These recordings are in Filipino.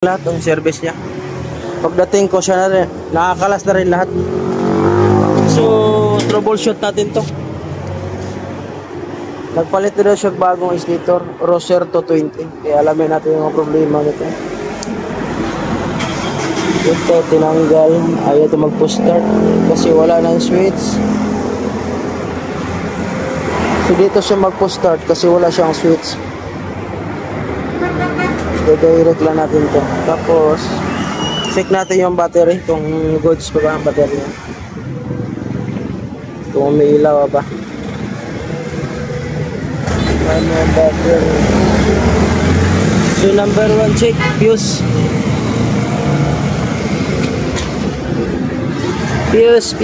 Lahat ng service niya. Pagdating ko siya na rin, nakakalas na rin lahat. So, troubleshoot natin to. Nagpalit na siya bagong instator, Roser 220. Kaya alamin natin yung mga problema nito. Ito, tinanggal. Ayaw ito mag-push start kasi wala nang switch. So, dito siya mag-push start kasi wala siyang switch. I-direct lang natin to. Tapos check natin yung battery, kung goods pa ba ang battery niya, kung may ilaw ba. Ano yung battery? So number 1 check, fuse. Fuse.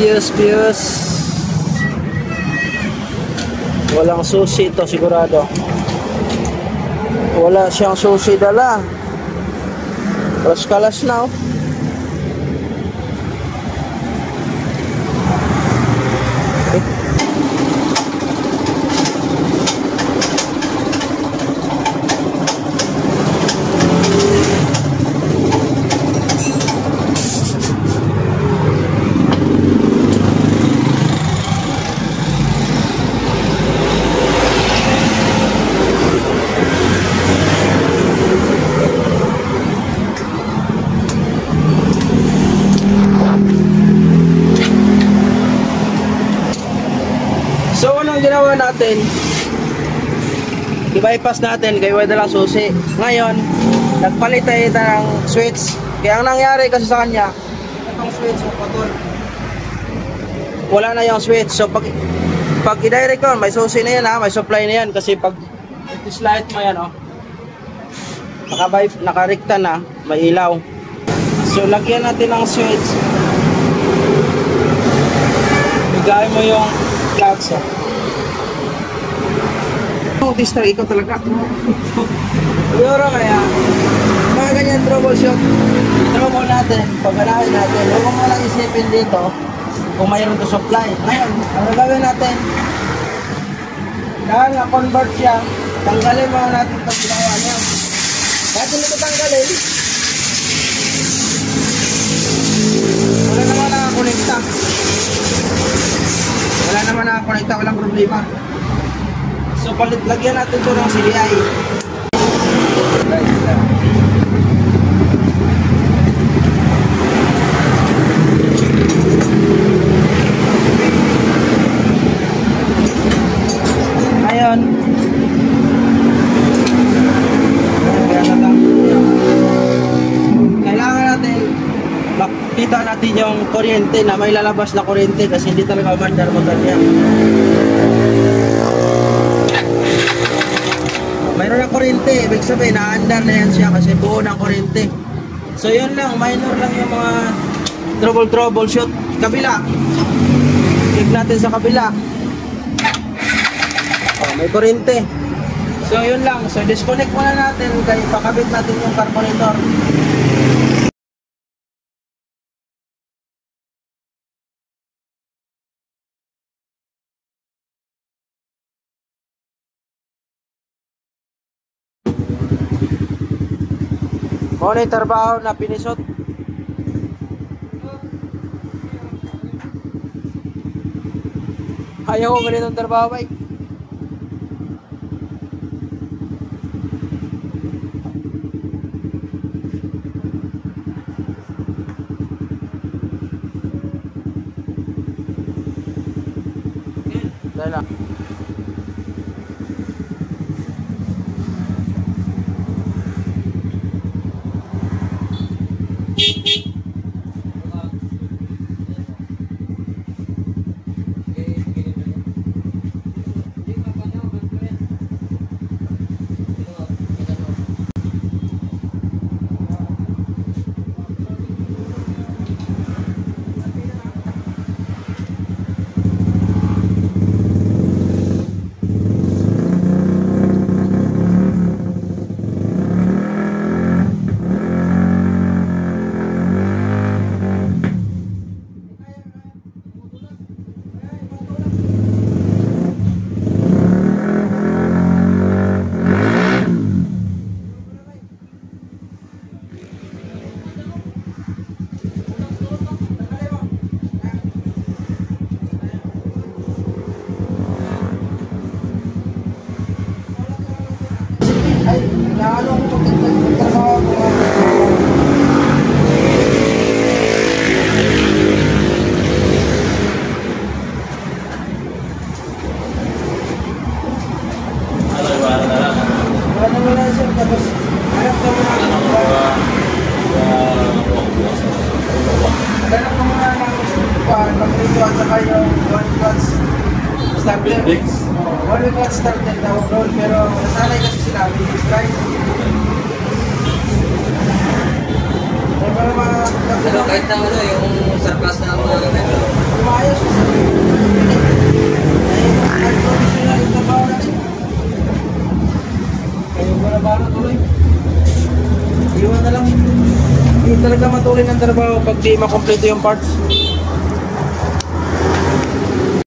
Walang susi ito sigurado. Wala siyang susi dala. Kalas na oh. So anong ginawa natin? I-bypass natin, kaya wala lang susi. Ngayon, nagpalit tayo ng switch. Kaya ang nangyari kasi sa kanya, itong switch putol. Wala na yung switch. So pag i-direct ko, may susi na yan ha, may supply na yan. Kasi pag i-slide mo yan oh, nakarekta na, may ilaw. So lagyan natin ng switch. Bigay mo yung plugs oh. Distract ikaw talaga. Siguro kaya mga ganyan troubleshoot. Trouble natin, paganahin natin. Huwag mo lang isipin dito kung mayroon to supply. Ngayon, ang gagawin natin, dahil na-convert siya, tanggalin mo natin itong ginawa niya. Kahit hindi ko tanggalin, wala naman nakakonekta. Walang problema. So lagyan natin ito ng CDI. Ngayon, kailangan natin makita natin yung kuryente na may lalabas na kuryente kasi hindi talaga umandar motor niya. Mayroon na kuryente, ibig sabihin na-andar na yan siya kasi buo ng kuryente. So yun lang, minor lang yung mga troubleshoot. Kabila, check natin sa kabila. Oh, may kuryente. So yun lang, so disconnect muna natin kaya pakabit natin yung carburetor. Ano yung trabaho na pinisot? Ayaw ko ganitong trabaho ba? Dahil lang. Naano ko magtrabaho ako. Wala sir, tapos hanap ka muna. Hanap ka muna ng pag-rito at saka yung 1 clutch starter. 1 clutch starter tawag doon, pero nasanay kasi sila, baby strike. Pero Pero kahit na ano, yung surplus na mga ganito. umayos siya sa traditional yung trabaho natin. Kayo mo na ba tuloy? Iwan na lang. Hindi talaga matuloy ng trabaho pag di makompleto yung parts.